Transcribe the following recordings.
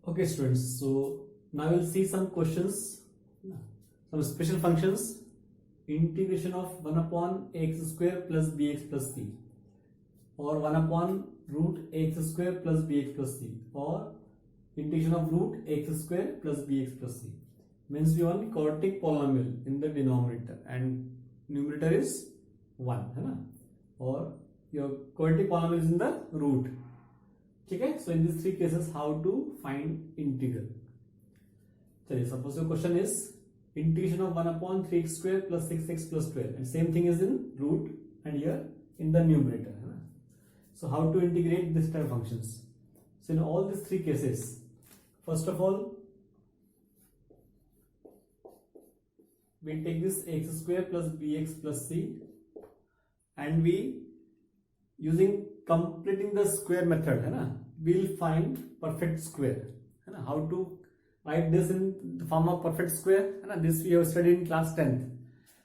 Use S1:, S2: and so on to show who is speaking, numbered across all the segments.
S1: Okay, students. So now we'll see some questions, some special functions. Integration of 1 upon x square plus bx plus c, or 1 upon root x square plus bx plus c, or integration of root x square plus bx plus c. Means we want quadratic polynomial in the denominator and numerator is 1, है ना? Or your quadratic polynomial is in the root. Okay, so in these three cases, how to find integral? So suppose your question is integration of 1 upon 3x square plus 6x plus 12, and same thing is in root and here in the numerator. So how to integrate this type of functions? So in all these three cases, first of all, we take this x square plus bx plus c, and we using completing the square method, है ना, we'll find perfect square, है ना. How to write this in the form of perfect square, है ना? This we have studied in class 10th.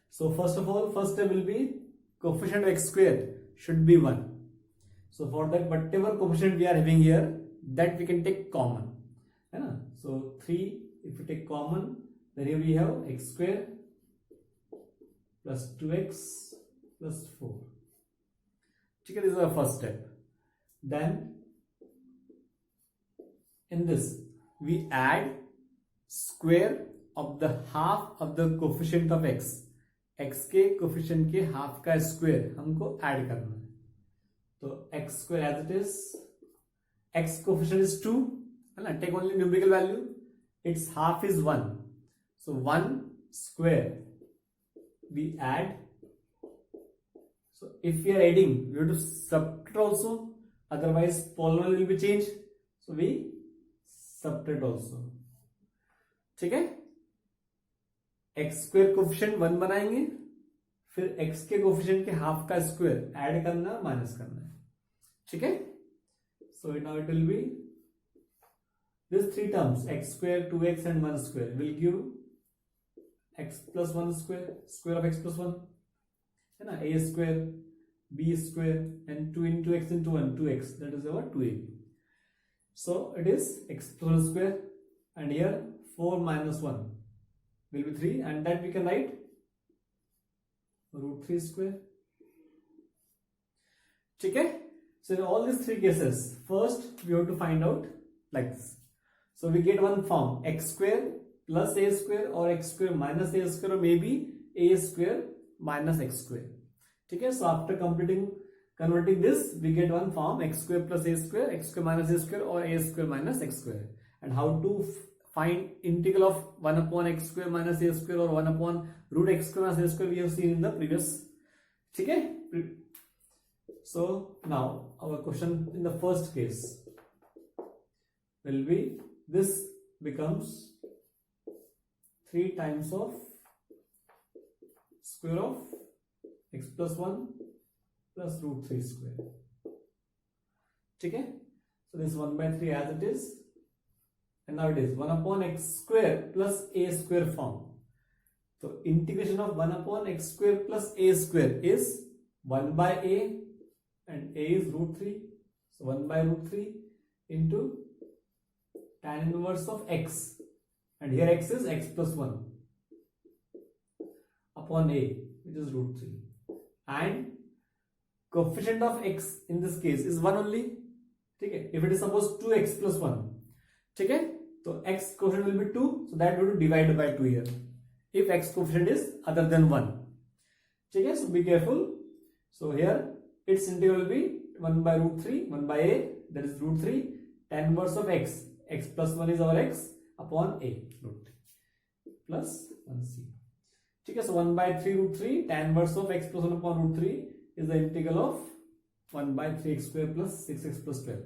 S1: So first of all, first step will be coefficient of x square should be 1. So for that, whatever coefficient we are having here, that we can take common, है ना. So 3, if we take common, then here we have x square plus 2x plus 4. Okay, this is our first step. Then in this we add square of the half of the coefficient of x. x के coefficient के half का square हमको add करना है. तो x square as it is, x coefficient is 2, है ना. Take only numerical value. Its half is 1. So 1 square we add. So if we are adding, we have to subtract also, otherwise polynomial will be changed. So we subtract also. ठीक है. x square coefficient 1 बनाएंगे, फिर x के coefficient के half का square add करना, minus करना है. ठीक है. So now it will be these three terms, x square, 2x and 1 square will give x plus 1 square, square of x plus 1, है ना. a square, b square and 2 into x into 1, 2x, that is our 2ab. So it is x plus 1 square, and here 4 minus 1 will be 3, and that we can write root 3 square. ठीक है. So in all these three cases, first we have to find out like this. So we get one form, x square plus a square, or x square minus a square, or maybe a square minus x square. ठीक है. So after converting this, we get one form, x square plus a square, x square minus a square, or a square minus x square. And how to find integral of 1 upon x square minus a square, or 1 upon root x square minus a square, we have seen in the previous. ठीक है. So now our question in the first case will be, this becomes 3 times of square of x plus 1 plus root 3 square. ठीक है. So this 1 by 3 as it is, and now it is 1 upon x square plus a square form. So integration of 1 upon x square plus a square is 1 by a, and a is root 3. So 1 by root 3 into tan inverse of x, and here x is x plus 1 upon a, which is root 3, and coefficient of x in this case is 1 only. ठीक है. If it is suppose 2x plus 1, ठीक है, तो x coefficient will be 2, so that will be divided by 2 here if x coefficient is other than 1. ठीक है. So be careful. So here its integral will be 1 by root 3, 1 by a, that is root 3, tan inverse of x, x plus 1 is our x, upon a, root 3 plus 1c. ठीक है. So 1 by 3 root 3, tan inverse of x plus 1 upon root 3 is the integral of 1 by 3x square plus 6x plus 12.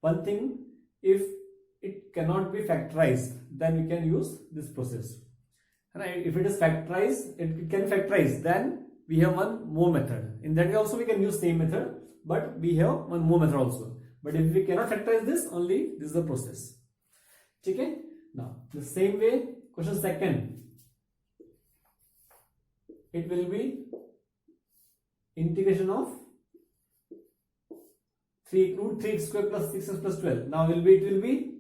S1: One thing, if it cannot be factorized, then we can use this process. Right? If it is factorized, it can factorize, then we have one more method. In that way also we can use same method, but we have one more method also. But if we cannot factorize this, only this is the process. ठीक है. Now the same way, question second, it will be integration of 3 root 3 square plus 6x plus 12. Now it will be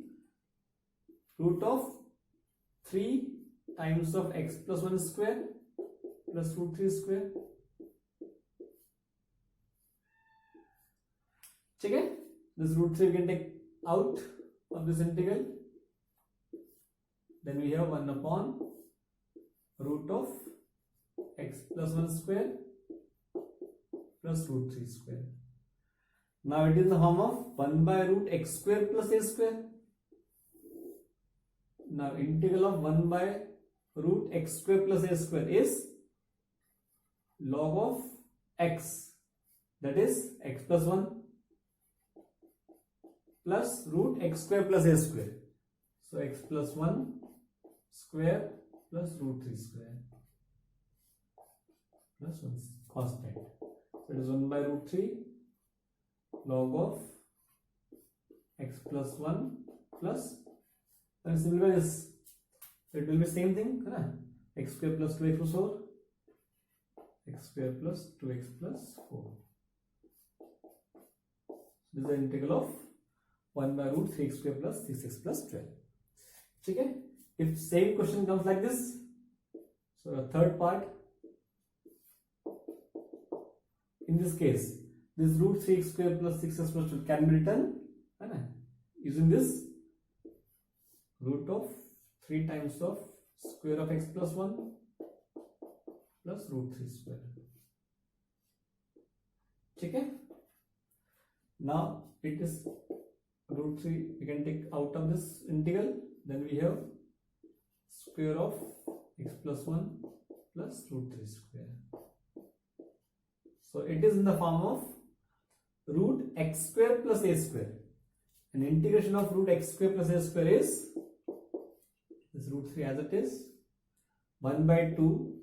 S1: root of 3 times of x plus 1 square plus root 3 square. Okay, this root 3 we can take out of this integral. Then we have 1 upon root of x plus 1 square plus root 3 square. Now it is in the form of 1 by root x square plus a square. Now integral of 1 by root x square plus a square is log of x, that is x plus 1 plus root x square plus a square. So x plus 1 square plus root 3 square plus 1 constant. So it is 1 by root 3 log of x plus 1 plus, and simplify this, so it will be same thing, x square plus 2x plus 4, x square plus 2x plus 4. This is the integral of 1 by root 3x square plus 6x plus 12. Okay? If same question comes like this, so the third part, in this case, this root 3x square plus 6x plus 12 can be written using this root of 3 times of square of x plus 1 plus root 3 square. Okay? Now it is root 3, we can take out of this integral. Then we have square of x plus 1 plus root 3 square. So it is in the form of root x square plus a square. And integration of root x square plus a square is this root 3 as it is, 1 by 2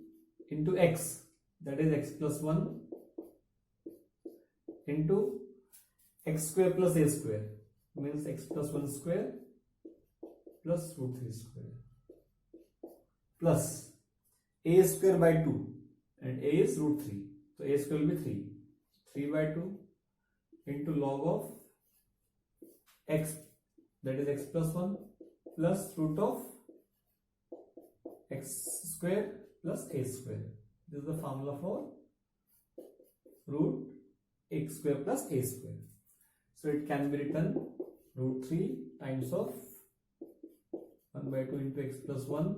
S1: into x, that is x plus 1 into x square plus a square, means x plus 1 square plus root 3 square plus a square by 2, and a is root 3, so a square will be 3, 3 by 2 into log of x, that is x plus 1 plus root of x square plus a square. This is the formula for root x square plus a square. So it can be written root 3 times of 1 by 2 into x plus 1.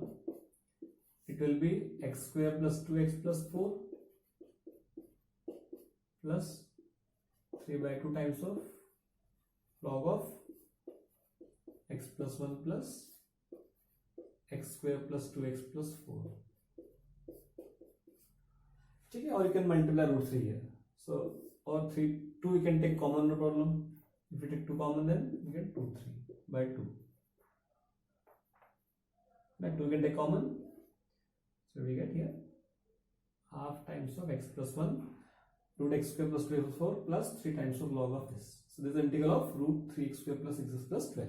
S1: It will be x square plus 2x plus 4 plus 3 by 2 times of log of x plus 1 plus x square plus 2x plus 4. Okay, or you can multiply root 3 here. So, or 2 we can take common, no problem. If we take 2 common, then we get 2 3 by 2. By 2 we can take common. So we get here half times of x plus 1 root x square plus 2x plus 4 plus 3 times of log of this. So this is the integral of root 3x square plus 6x plus 12.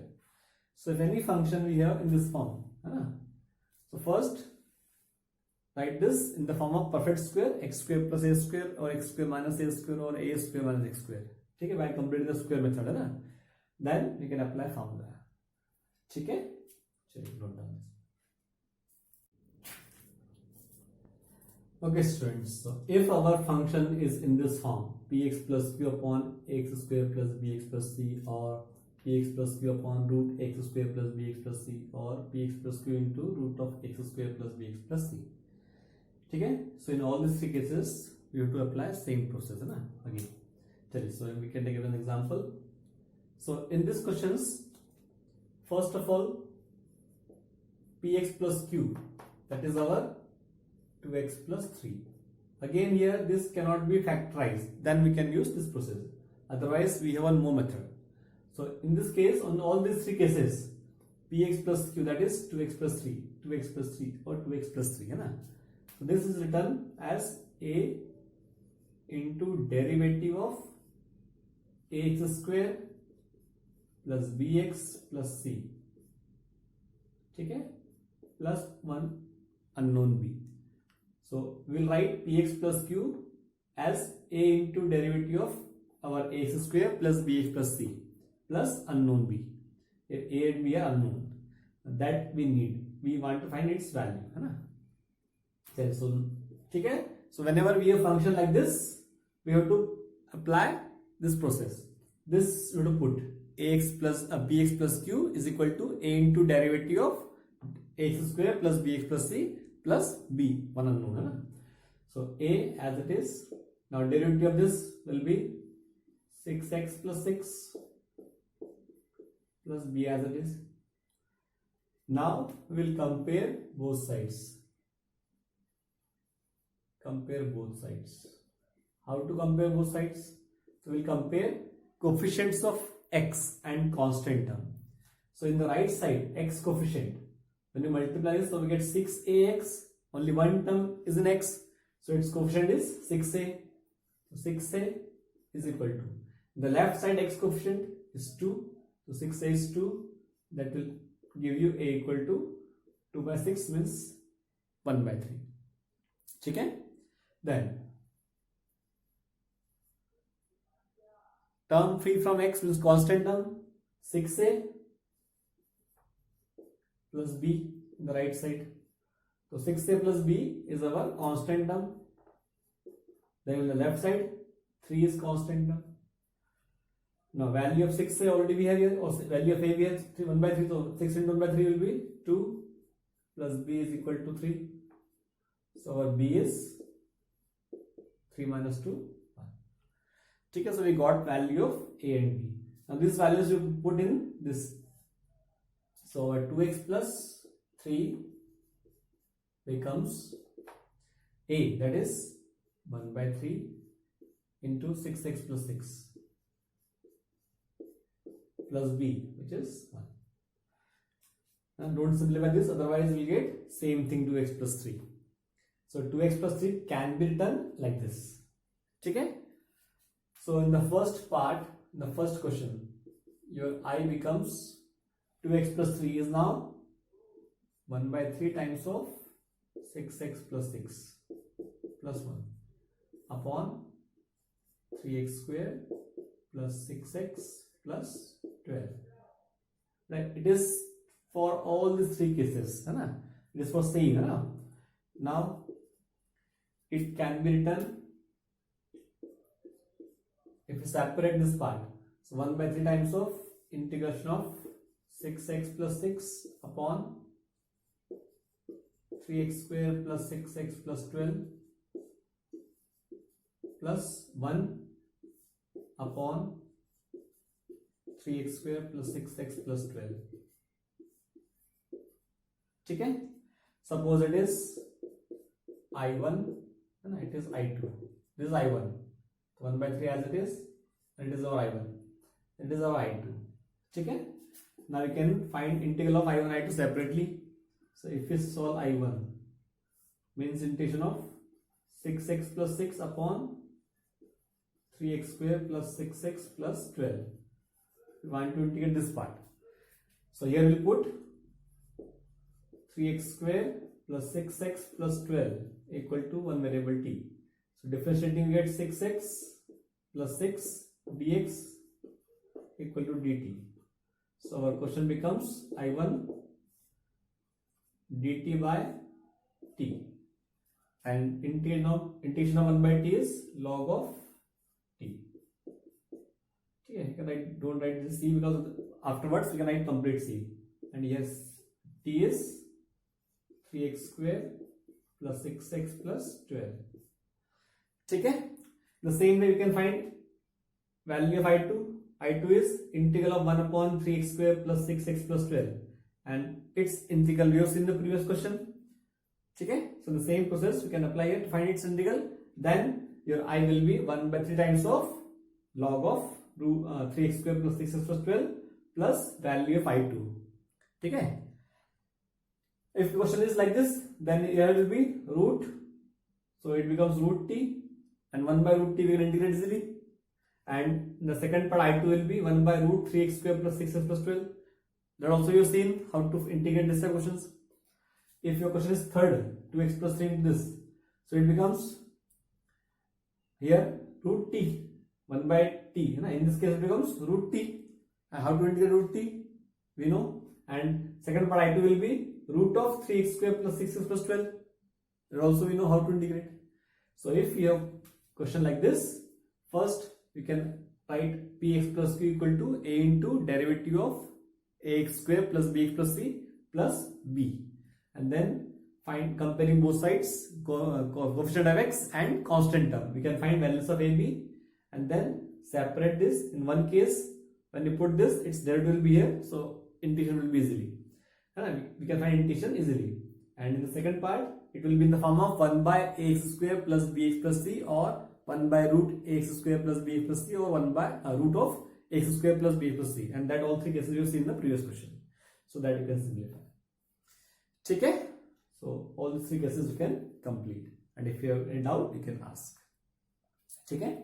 S1: So if any function we have in this form, so first write this in the form of perfect square, x square plus a square or x square minus a square or a square minus x square. Okay, by completing the square method, then we can apply formula. Okay, note down this. Okay students, so if our function is in this form, px plus q upon x square plus bx plus c, or px plus q upon root x square plus bx plus c, or px plus q into root of x square plus bx plus c. Okay, so in all these 3 cases we have to apply same process again. So we can take an example. So in these questions, first of all, px plus q, that is our 2x plus 3. Again here this cannot be factorized, then we can use this process, otherwise we have one more method. So in this case, on all these 3 cases, px plus q, that is 2x plus 3, 2x plus 3 or 2x plus 3. So this is written as a into derivative of ax square plus bx plus c, okay, plus one unknown b. So we will write px plus q as a into derivative of our ax square plus bx plus c plus unknown b. A and b are unknown. that we want to find its value, है ना. चलिए so ठीक है. So whenever we have function like this, we have to apply this process. This we have to put ax plus bx plus q is equal to a into derivative of x square plus bx plus c plus b, one unknown, है ना. So a as it is. Now derivative of this will be 6x plus 6 plus b as it is. Now we will compare both sides. Compare both sides. How to compare both sides? So we will compare coefficients of x and constant term. So in the right side, x coefficient, when you multiply this, so we get 6ax. Only one term is in x, so its coefficient is 6a. So 6a is equal to, the left side x coefficient is 2, so 6a is 2. That will give you a equal to 2 by 6 means 1 by 3. ठीक है. Then term free from x means constant term, 6a plus b in the right side. So 6a plus b is our constant term. Then on the left side, 3 is constant term. Now value of 6a already we have here, or value of a we have 1 by 3. So 6 into 1 by 3 will be 2 plus b is equal to 3. So our b is 3 minus 2, 1. Okay, so we got value of a and b. Now these values you put in this. So 2x plus 3 becomes a, that is 1 by 3 into 6x plus 6 plus b, which is 1. And don't simplify this, otherwise we will get same thing, 2x plus 3. So 2x plus 3 can be written like this. Okay? So in the first part, in the first question, your I becomes 2x plus 3 is now 1 by 3 times of 6x plus 6 plus 1 upon 3x square plus 6x plus 12. Right? It is for all these three cases. है ना? It is for same. है ना? Now it can be written if you separate this part. So 1 by 3 times of integration of 6x plus 6 upon 3x square plus 6x plus 12 plus 1 upon 3x square plus 6x plus 12. ठीक है. Suppose it is I1 and it is I2. This is I1. 1 by 3 as it is, and it is our I1. It is our I2. ठीक है. Now we can find integral of I1 I2 separately. So if we solve I1, means integration of 6x plus 6 upon 3x square plus 6x plus 12. We want to integrate this part. So here we will put 3x square plus 6x plus 12 equal to one variable t. So differentiating we get 6x plus 6 dx equal to dt. So our question becomes I1 dt by t, and integration of 1 by t is log of t. Okay, you can write, don't write this c because afterwards we can write complete c, and yes, t is 3x square plus 6x plus 12. ठीक है. The same way we can find value of I2. I2 is integral of 1 upon 3x square plus 6x plus 12, and its integral we have seen in the previous question. ठीक है. So the same process we can apply here to find its integral. Then your I will be 1 by 3 times of log of 3x square plus 6x plus 12 plus value of I2. ठीक है. If the question is like this, then here will be root, so it becomes root t, and 1 by root t we can integrate easily, and the second part I2 will be 1 by root 3x square plus 6x plus 12. That also you have seen how to integrate this type of questions. If your question is third, 2x plus 3 into this, so it becomes here root t, 1 by t, in this case it becomes root t. And how to integrate root t? We know and second part I2 will be root of 3x square plus 6x plus 12. That also we know how to integrate. So if you have question like this, first we can write px plus q equal to a into derivative of ax square plus bx plus c plus b, and then find comparing both sides, coefficient of x and constant term. We can find values of a, b, and then separate this. In one case, when you put this, its derivative will be here, so integration will be easily. We can find integration easily. And in the second part, it will be in the form of 1 by ax square plus bx plus c, or 1 by root ax square plus bx plus c, or 1 by root of x square plus bx plus c. And that all three cases you have seen in the previous question. So that you can simplify. Okay? So all these three cases you can complete. And if you have any doubt, you can ask. Okay?